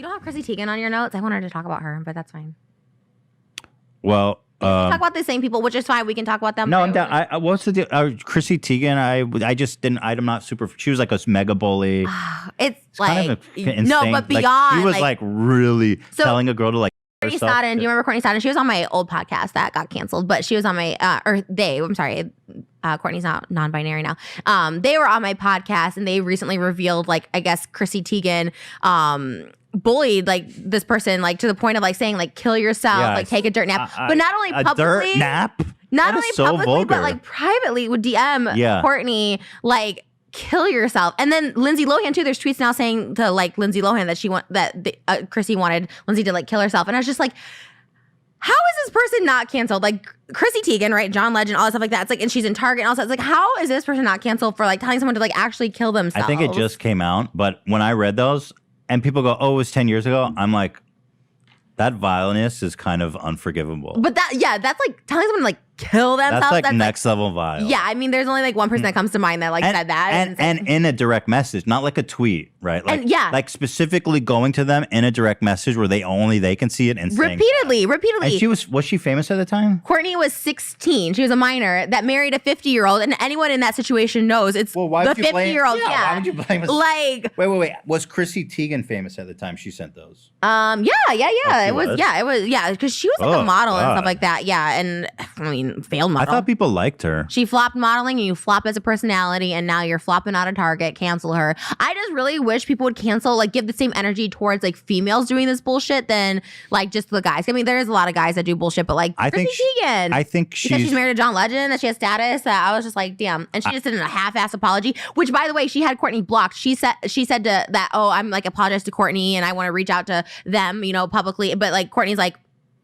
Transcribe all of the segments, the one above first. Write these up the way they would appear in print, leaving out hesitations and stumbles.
don't have Chrissy Teigen on your notes? I wanted to talk about her, but that's fine. Well, we talk about the same people, which is fine. We can talk about them. No, I'm down. What's the deal? Chrissy Teigen. I just didn't. I'm not super. She was like a mega bully. It's kind of insane. No, but beyond. Like, she was like really telling a girl to like. Courtney Stodden. Do you remember Courtney Stodden? She was on my old podcast that got canceled, but she was on my I'm sorry. Courtney's not non-binary now. They were on my podcast, and they recently revealed, like, I guess Chrissy Teigen bullied like this person, like to the point of like saying like kill yourself, like take a dirt nap. But not only publicly, dirt nap. Not only publicly, but like privately would DM Courtney like kill yourself. And then Lindsay Lohan too. There's tweets now saying to like Lindsay Lohan that Chrissy wanted Lindsay to like kill herself. And I was just like, how is this person not canceled? Like Chrissy Teigen, right? John Legend, all that stuff like that. It's like, and she's in Target and all that. It's like, how is this person not canceled for like telling someone to like actually kill themselves? I think it just came out, but when I read those and people go, "Oh, it was 10 years ago," I'm like, that vileness is kind of unforgivable. But that's like telling someone to like kill themselves. That's next level vile. Yeah, I mean, there's only like one person that comes to mind that like said that. And in a direct message, not like a tweet, right? Like, like specifically going to them in a direct message where they can see it and repeatedly. And was she famous at the time? Courtney was 16. She was a minor that married a 50-year-old, and anyone in that situation knows it's the 50-year-old. Yeah, why would you blame us? Like, wait. Was Chrissy Teigen famous at the time she sent those? Yeah. It was because she was like a model and stuff like that. Yeah, and I mean, failed model. I thought people liked her. She flopped modeling, and you flop as a personality, and now you're flopping out of Target. Cancel her. I just really wish people would cancel, like, give the same energy towards like females doing this bullshit than like just the guys. I mean, there's a lot of guys that do bullshit, but like Chrissy Teigen, I think she's married to John Legend, that she has status. That I was just like, damn. And she just did a half-ass apology, which, by the way, she had Courtney blocked. She said that, oh, I'm like apologize to Courtney, and I want to reach out to them, publicly. But like Courtney's like,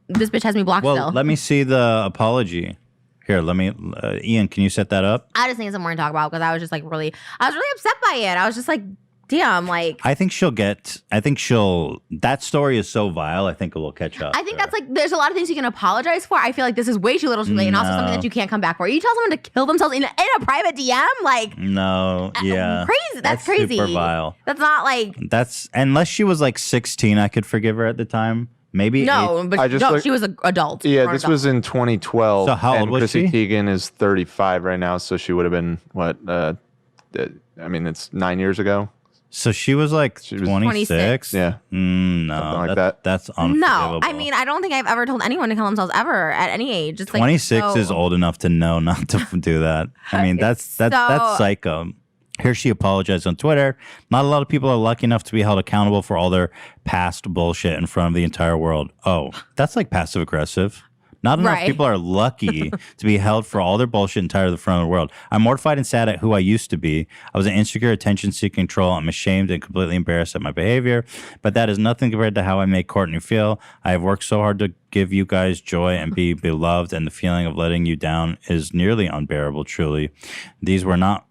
this bitch has me blocked still. Well, let me see the apology. Here, let me, Ian, can you set that up? I just need some more to talk about because I was just like I was really upset by it. I was just like, damn, like. I think that story is so vile, I think it will catch up. I think that's like, there's a lot of things you can apologize for. I feel like this is way too little too late, and also something that you can't come back for. You tell someone to kill themselves in a private DM? Like. No, yeah. Crazy. That's crazy. Super vile. That's not like. Unless she was like 16, I could forgive her at the time. Maybe she was an adult. Yeah, this was in 2012. So how old was Chrissy she? Teigen is 35 right now, so she would have been what? I mean, it's 9 years ago. So she was like 26? Yeah. No, that's unforgivable. No, I mean, I don't think I've ever told anyone to kill themselves ever at any age. It's 26 is old enough to know not to do that. I mean, that's psycho. Here she apologized on Twitter. Not a lot of people are lucky enough to be held accountable for all their past bullshit in front of the entire world. Oh, that's like passive aggressive. Not enough people are lucky to be held for all their bullshit entire the front of the world. I'm mortified and sad at who I used to be. I was an insecure, attention-seeking troll. I'm ashamed and completely embarrassed at my behavior. But that is nothing compared to how I make Courtney feel. I have worked so hard to give you guys joy and be beloved, and the feeling of letting you down is nearly unbearable, truly. These were not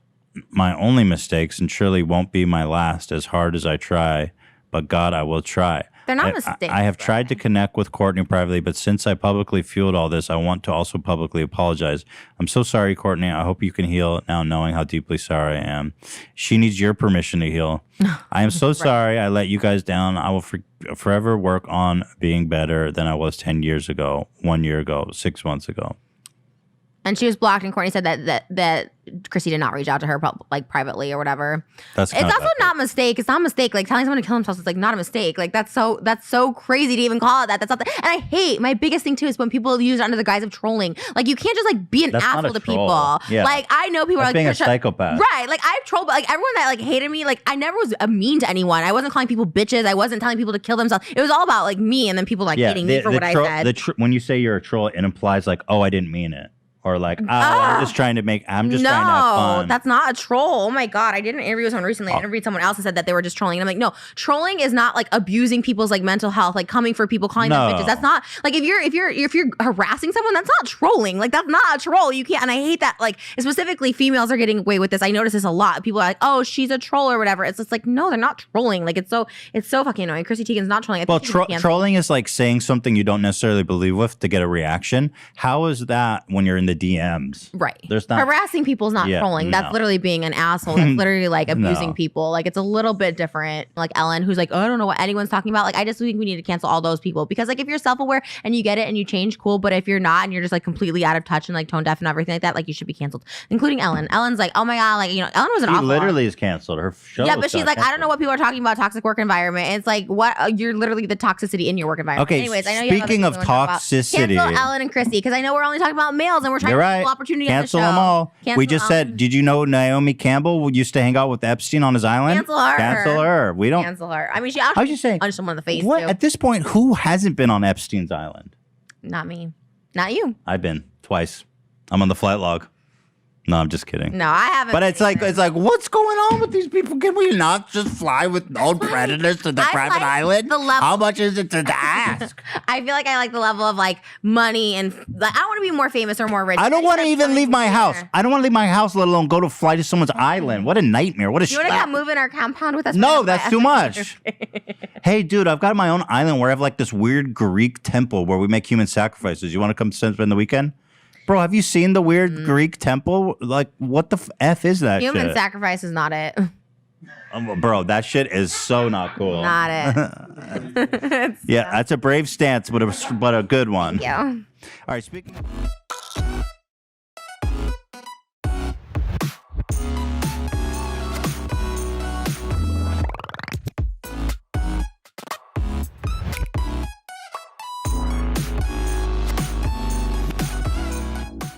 my only mistakes and surely won't be my last, as hard as I try. But God, I will try. They're not mistakes. I have tried to connect with Courtney privately, but since I publicly fueled all this, I want to also publicly apologize. I'm so sorry, Courtney. I hope you can heal now, knowing how deeply sorry I am. She needs your permission to heal. I am so sorry I let you guys down. I will forever work on being better than I was 10 years ago, 1 year ago, 6 months ago. And she was blocked, and Courtney said that Chrissy did not reach out to her like privately or whatever. It's also not a mistake. It's not a mistake. Like telling someone to kill themselves is like not a mistake. Like that's so crazy to even call it that. That's not. And I hate, my biggest thing too is when people use it under the guise of trolling. Like you can't just like be an asshole to people. Yeah. Like I know people are like being a psychopath. Right. Like I've trolled, but like everyone that like hated me, like I never was mean to anyone. I wasn't calling people bitches. I wasn't telling people to kill themselves. It was all about like me, and then people like hating me for what I said. When you say you're a troll, it implies like, oh, I didn't mean it. Or like, I'm just trying to have fun. No, that's not a troll. Oh my God. I did an interview with someone recently. I interviewed someone else and said that they were just trolling. And I'm like, no, trolling is not like abusing people's like mental health, like coming for people, calling them bitches. That's not like if you're harassing someone, that's not trolling. Like that's not a troll. You can't. And I hate that. Like specifically females are getting away with this. I notice this a lot. People are like, oh, she's a troll or whatever. It's just like, no, they're not trolling. Like it's so fucking annoying. Chrissy Teigen's not trolling. Well, trolling is like saying something you don't necessarily believe with to get a reaction. How is that when you're in the DMs. Right. There's not harassing people is not trolling. That's literally being an asshole. That's literally like abusing people. Like it's a little bit different. Like Ellen, who's like, oh, I don't know what anyone's talking about. Like I just think we need to cancel all those people because like if you're self-aware and you get it and you change, cool. But if you're not and you're just like completely out of touch and like tone deaf and everything like that, like you should be canceled, including Ellen. Ellen's like, oh my god, like Ellen was an awful. Literally is canceled. Her show. Yeah, but she's like, I don't know what people are talking about. Toxic work environment. And it's like, what? You're literally the toxicity in your work environment. Okay. Anyways, I know speaking of toxicity, cancel Ellen and Chrissy because I know we're only talking about males and we're trying to equal opportunity cancel on the show. them all. Cancel we just said, did you know Naomi Campbell used to hang out with Epstein on his island? Cancel her. Cancel her. We don't cancel her. I mean, she actually punched someone in the face. What too. at this point? Who hasn't been on Epstein's island? Not me. Not you. I've been twice. I'm on the flight log. No, I'm just kidding. No, I haven't. But it's like, what's going on with these people? Can we not just fly with known predators to the private island? How much is it to ask? I feel like I like the level of like money and like, I don't want to be more famous or more rich. I don't want to even leave my house. I don't want to leave my house, let alone go to fly to someone's island. What a nightmare. What a You want to come move in our compound with us? No, that's too much. Hey, dude, I've got my own island where I have like this weird Greek temple where we make human sacrifices. You want to come spend the weekend? Bro, have you seen the weird Greek temple? Like, what the F is that Human shit? sacrifice is not it. Bro, that shit is so not cool. Not it. Yeah, that's a brave stance, but a good one. Yeah. All right, speaking of